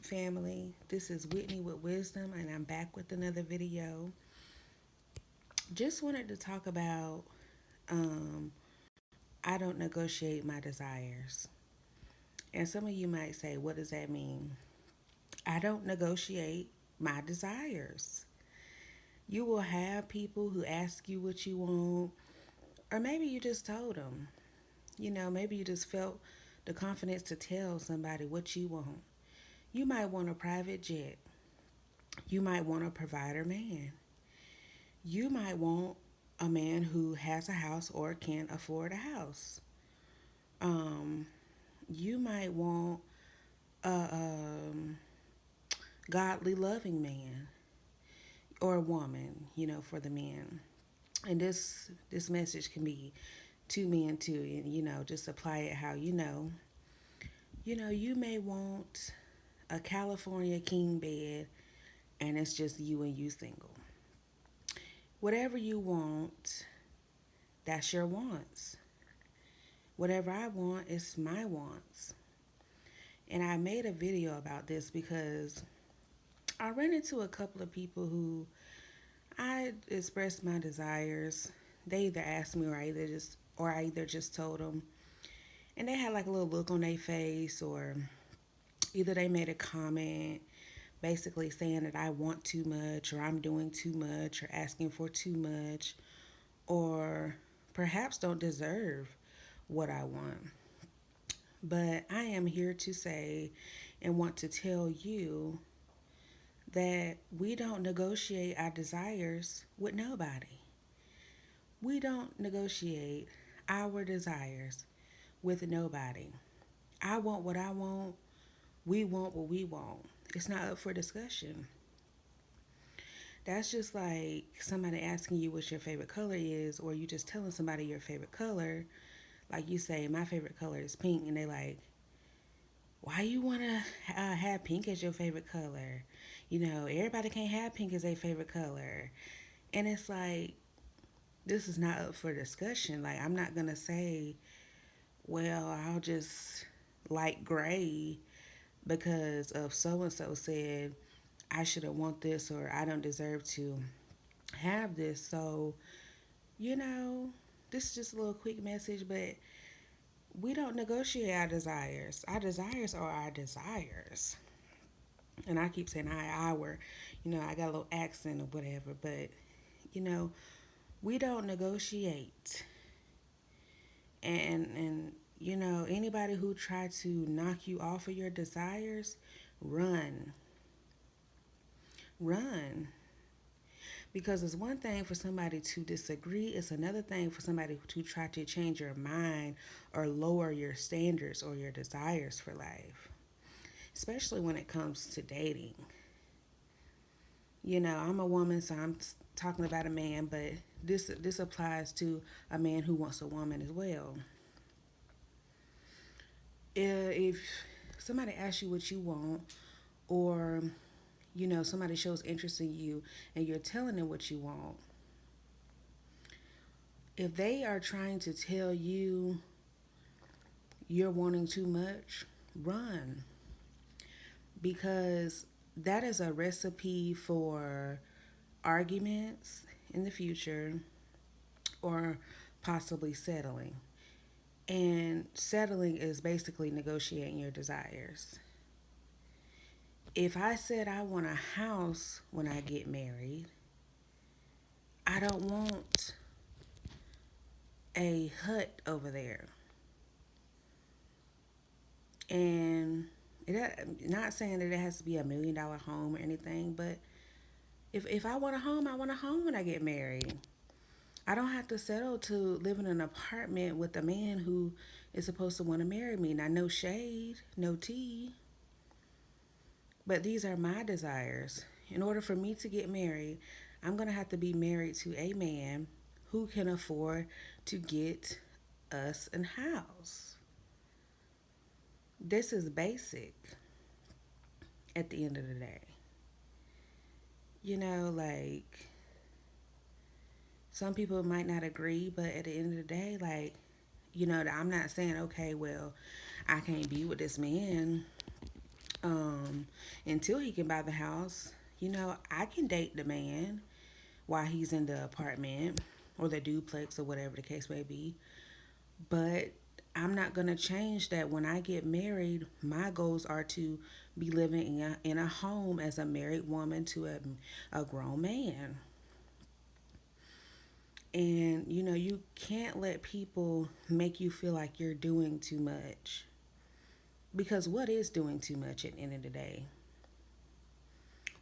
family. This is Whitney with Wisdom, and I'm back with another video. Just wanted to talk about um, I don't negotiate my desires. And some of you might say, what does that mean? I don't negotiate my desires. You will have people who ask you what you want, or maybe you just told them. Maybe you just felt the confidence to tell somebody what you want. You might want a private jet. You might want a provider man. You might want a man who has a house or can afford a house. Um, you might want a godly, loving man or a woman, for the men. And this message can be to men too, and just apply it how you know. You may want a California king bed, and it's just you and you single. Whatever you want, that's your wants. Whatever I want is my wants. And I made a video about this because I ran into a couple of people who I expressed my desires. They either asked me or I either just told them. And they had like a little look on their face, or either they made a comment basically saying that I want too much, or I'm doing too much, or asking for too much, or perhaps don't deserve what I want. But I am here to say and want to tell you that we don't negotiate our desires with nobody. We don't negotiate our desires with nobody. I want what I want. We want what we want. It's not up for discussion. That's just like somebody asking you what your favorite color is, or you just telling somebody your favorite color. Like you say, my favorite color is pink, and they like, why you want to have pink as your favorite color? Everybody can't have pink as their favorite color. And it's like, this is not up for discussion. Like, I'm not going to say, well, I'll just like gray because of so and so said I shouldn't want this, or I don't deserve to have this. So, you know, this is just a little quick message, but we don't negotiate our desires. Our desires are our desires. And I keep saying our, I got a little accent or whatever, but, you know, we don't negotiate. And anybody who try to knock you off of your desires, run. Run. Because it's one thing for somebody to disagree, it's another thing for somebody to try to change your mind or lower your standards or your desires for life, especially when it comes to dating. I'm a woman, so I'm talking about a man, but this applies to a man who wants a woman as well. If somebody asks you what you want, or somebody shows interest in you and you're telling them what you want, if they are trying to tell you you're wanting too much, run. Because that is a recipe for arguments in the future, or possibly settling. And settling is basically negotiating your desires. If I said I want a house when I get married, I don't want a hut over there. And not saying that it has to be $1 million home or anything, but if I want a home, I want a home when I get married. I don't have to settle to live in an apartment with a man who is supposed to want to marry me. Now, no shade, no tea, but these are my desires. In order for me to get married, I'm going to have to be married to a man who can afford to get us a house. This is basic at the end of the day. Like, some people might not agree, but at the end of the day, like, I'm not saying, okay, well, I can't be with this man um, until he can buy the house. You know, I can date the man while he's in the apartment or the duplex or whatever the case may be. But I'm not going to change that when I get married. My goals are to be living in a home as a married woman to a grown man. And you know, you can't let people make you feel like you're doing too much. Because what is doing too much at the end of the day?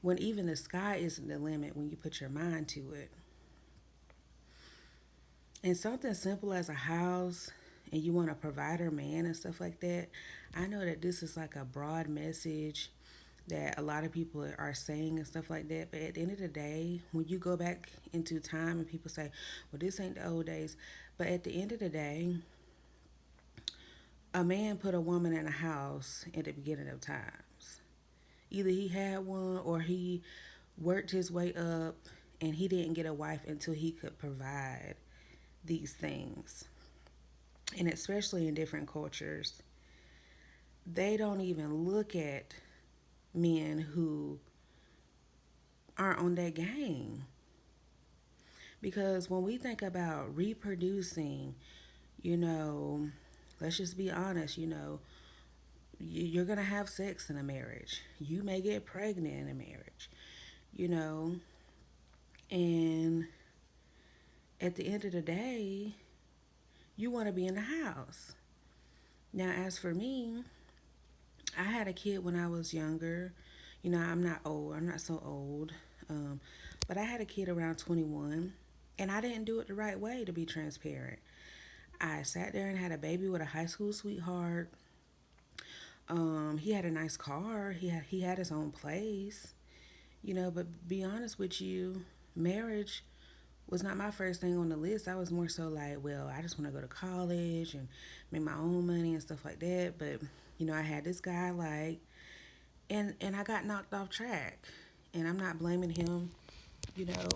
When even the sky isn't the limit when you put your mind to it. And something simple as a house and you want a provider man and stuff like that, I know that this is like a broad message that a lot of people are saying and stuff like that. But at the end of the day, when you go back into time and people say, well, this ain't the old days. But at the end of the day, a man put a woman in a house at the beginning of times. Either he had one or he worked his way up and he didn't get a wife until he could provide these things. And especially in different cultures, they don't even look at men who aren't on that game. Because when we think about reproducing, you know, let's just be honest, you know, you're going to have sex in a marriage. You may get pregnant in a marriage, you know, and at the end of the day, you want to be in the house. Now, as for me, I had a kid when I was younger. You know, I'm not old. I'm not so old. Um, but I had a kid around 21, and I didn't do it the right way, to be transparent. I sat there and had a baby with a high school sweetheart. He had a nice car. He had his own place. You know, but be honest with you, marriage was not my first thing on the list. I was more so like, well, I just want to go to college and make my own money and stuff like that. But you know, I had this guy like, and I got knocked off track, and I'm not blaming him. You know,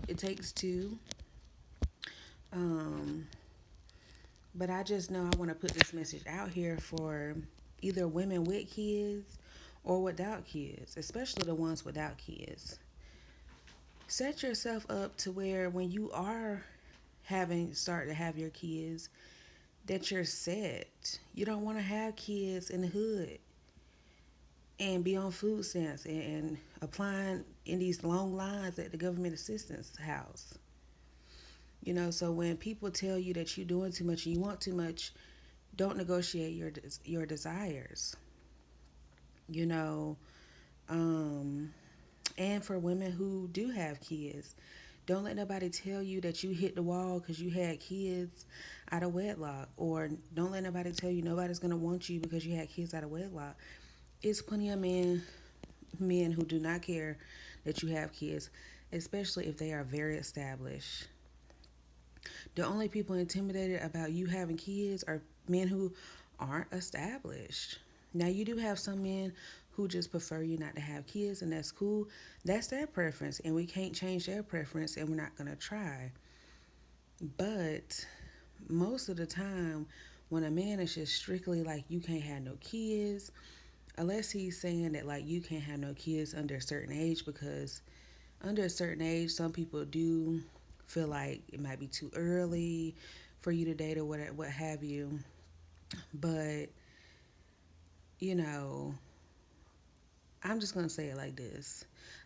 it takes two. Um, but I just know I want to put this message out here for either women with kids or without kids, especially the ones without kids. Set yourself up to where when you are having start to have your kids, that you're set. You don't want to have kids in the hood and be on food stamps and applying in these long lines at the government assistance house. You know, so when people tell you that you're doing too much and you want too much, don't negotiate your desires. You know, um, and for women who do have kids, don't let nobody tell you that you hit the wall because you had kids out of wedlock, or don't let nobody tell you nobody's gonna want you because you had kids out of wedlock. It's plenty of men who do not care that you have kids, especially if they are very established. The only people intimidated about you having kids are men who aren't established. Now, you do have some men who just prefer you not to have kids, and that's cool. That's their preference, and we can't change their preference, and we're not going to try. But most of the time, when a man is just strictly like, you can't have no kids, unless he's saying that, like, you can't have no kids under a certain age, because under a certain age, some people do feel like it might be too early for you to date or what have you. But, you know, I'm just going to say it like this.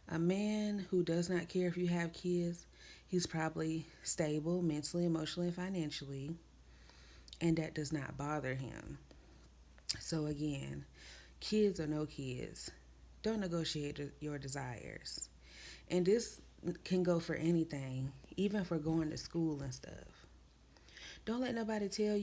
A man who does not care if you have kids, he's probably stable mentally, emotionally, and financially, and that does not bother him. So, again, kids or no kids, don't negotiate your desires. And this can go for anything, even for going to school and stuff. Don't let nobody tell you